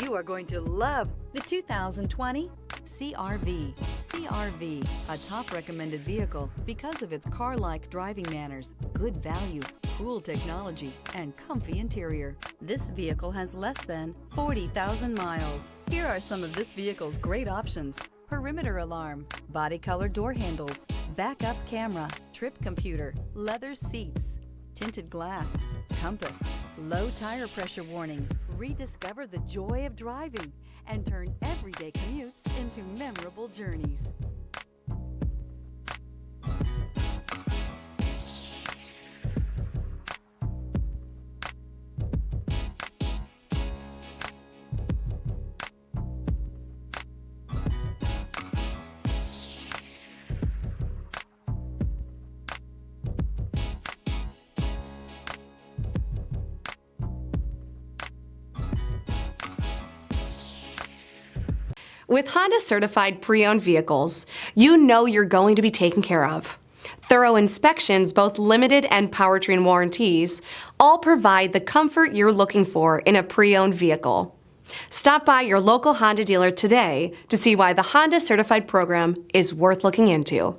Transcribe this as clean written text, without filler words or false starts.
You are going to love the 2020 CR-V. CR-V, a top recommended vehicle because of its car-like driving manners, good value, cool technology, and comfy interior. This vehicle has less than 40,000 miles. Here are some of this vehicle's great options: perimeter alarm, body color door handles, backup camera, trip computer, leather seats, tinted glass, compass, low tire pressure warning. Rediscover the joy of driving and turn everyday commutes into memorable journeys. With Honda certified pre-owned vehicles, you know you're going to be taken care of. Thorough inspections, both limited and powertrain warranties, all provide the comfort you're looking for in a pre-owned vehicle. Stop by your local Honda dealer today to see why the Honda certified program is worth looking into.